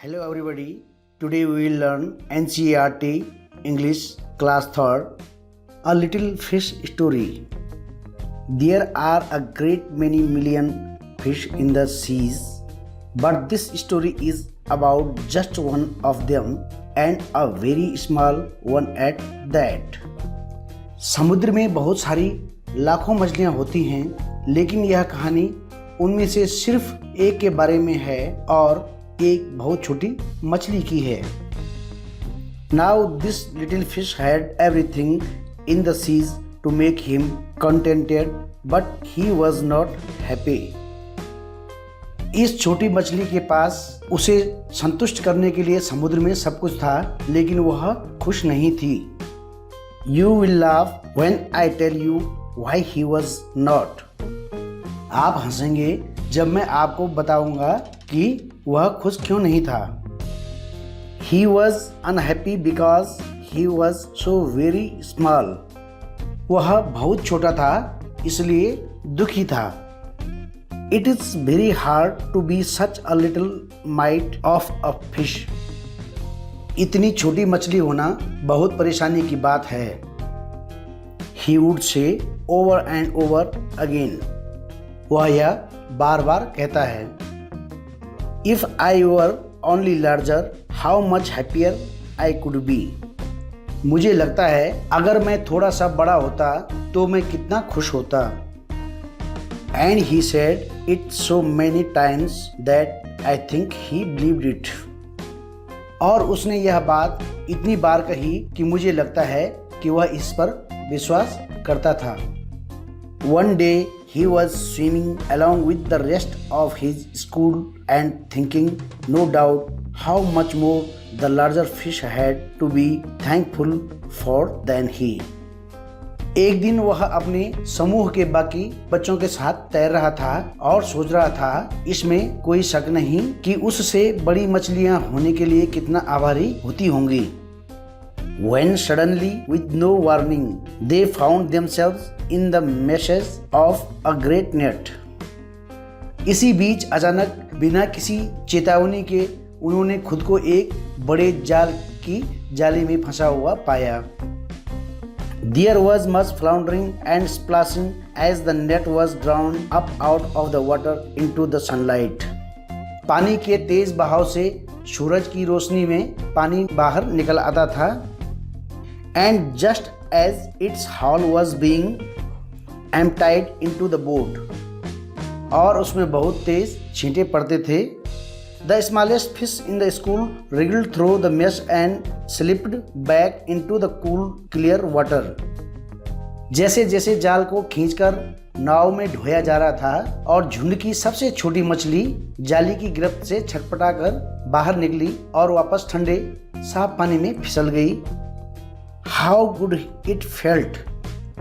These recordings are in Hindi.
Hello everybody. Today we will learn NCERT English class 3rd A Little Fish Story. There are a great many million fish in the seas, but this story is about just one of them and a very small one at that. समुद्र में बहुत सारी लाखों मछलियां होती हैं, लेकिन यह कहानी उनमें से सिर्फ एक के बारे में है और एक बहुत छोटी मछली की है. Now this little fish had everything in the seas to make him contented, but he was not happy. इस छोटी मछली के पास उसे संतुष्ट करने के लिए समुद्र में सब कुछ था, लेकिन वह खुश नहीं थी. You will laugh when I tell you why he was not. आप हंसेंगे जब मैं आपको बताऊंगा कि वह खुश क्यों नहीं था. He was unhappy because he was so very small. वह बहुत छोटा था, इसलिए दुखी था. It is very hard to be such a little mite of a fish. इतनी छोटी मछली होना बहुत परेशानी की बात है. He would say over and over again. वह यह बार बार कहता है. If I were only larger, how much happier I could be. मुझे लगता है अगर मैं थोड़ा सा बड़ा होता तो मैं कितना खुश होता. And he said it so many times that I think he believed it. और उसने यह बात इतनी बार कही कि मुझे लगता है कि वह इस पर विश्वास करता था. One day he was swimming along with the rest of his school and thinking, no doubt, how much more the larger fish had to be thankful for than he. एक दिन वह अपने समूह के बाकी बच्चों के साथ तैर रहा था और सोच रहा था, इसमें कोई शक नहीं कि उससे बड़ी मछलियां होने के लिए कितना आभारी होती होंगी. When suddenly, with no warning, they found themselves in the meshes of a great net. इसी बीच अचानक बिना किसी चेतावनी के उन्होंने खुद को एक बड़े जाल की जाली में फंसा हुआ पाया. There was much floundering and splashing as the net was drawn up out of the water into the sunlight. पानी के तेज बहाव से सूरज की रोशनी में पानी बाहर निकल आता था. And just as its hull was being emptied into the boat, और उसमें बहुत तेज छींटे पड़ते थे. The smallest fish in the school wriggled through the mesh and slipped back into the cool, clear water. जैसे जैसे जाल को खींचकर नाव में ढोया जा रहा था और झुंड की सबसे छोटी मछली जाली की गिरफ्त से छटपटाकर बाहर निकली और वापस ठंडे साफ पानी में फिसल गई. How good it felt.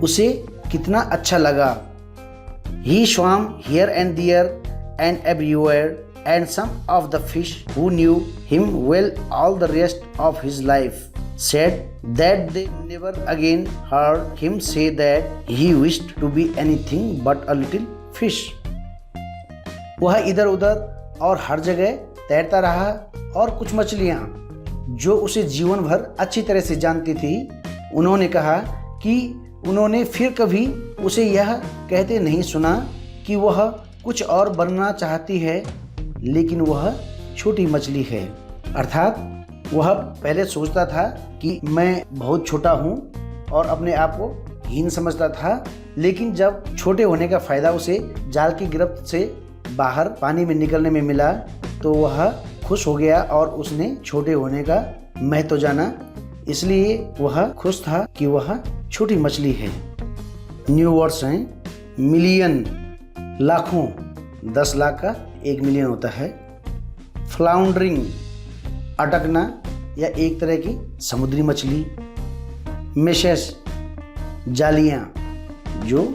उसे कितना अच्छा लगा. He swam here and there and everywhere, and some of the fish who knew him well all the rest of his life said that they never again heard him say that he wished to be anything but a little fish. वह इधर उधर और हर जगह तैरता रहा और कुछ मछलियां जो उसे जीवन भर अच्छी तरह से जानती थी, उन्होंने कहा कि उन्होंने फिर कभी उसे यह कहते नहीं सुना कि वह कुछ और बनना चाहती है, लेकिन वह छोटी मछली है. अर्थात वह पहले सोचता था कि मैं बहुत छोटा हूँ और अपने आप को हीन समझता था, लेकिन जब छोटे होने का फ़ायदा उसे जाल की गिरफ्त से बाहर पानी में निकलने में मिला तो वह खुश हो गया और उसने छोटे होने का महत्व जाना. इसलिए वह खुश था कि वह छोटी मछली है. न्यू वर्ड्स हैं. मिलियन लाखों, 10 लाख का 1 मिलियन होता है. फ्लाउंडरिंग अटकना या एक तरह की समुद्री मछली. मेशेस जालियाँ, जो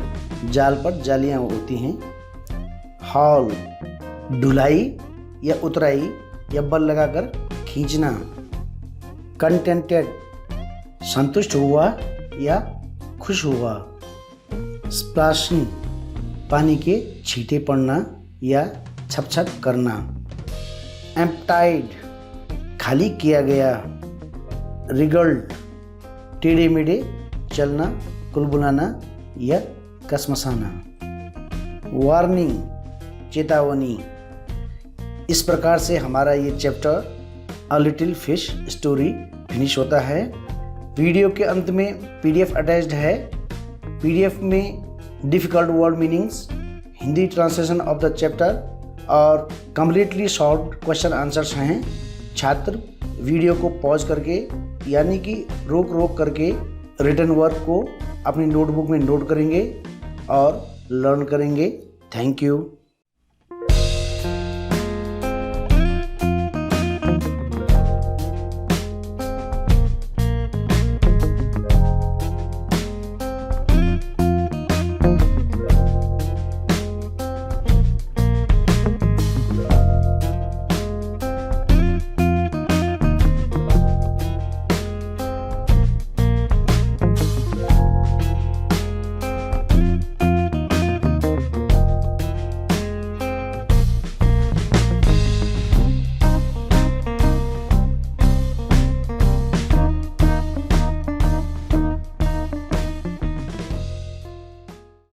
जाल पर जालियाँ होती हैं. हॉल ढुलाई या उतराई या बल लगाकर खींचना. कंटेंटेड संतुष्ट हुआ या खुश हुआ. स्प्लैशिंग पानी के छींटे पड़ना या छप छप करना. एम्प्टाइड खाली किया गया, रिगल्ड टेढ़े मेढ़े चलना, कुलबुलाना या कसमसाना, वार्निंग चेतावनी। इस प्रकार से हमारा ये chapter a little fish story finish होता है। वीडियो के अंत में पीडीएफ अटैच्ड है। पीडीएफ में difficult word meanings, Hindi translation of the chapter और कम्प्लीटली शॉर्ट क्वेश्चन आंसर्स हैं। छात्र वीडियो को पॉज करके यानी कि रोक करके रिटन वर्क को अपनी नोटबुक में नोट करेंगे और लर्न करेंगे। Thank you.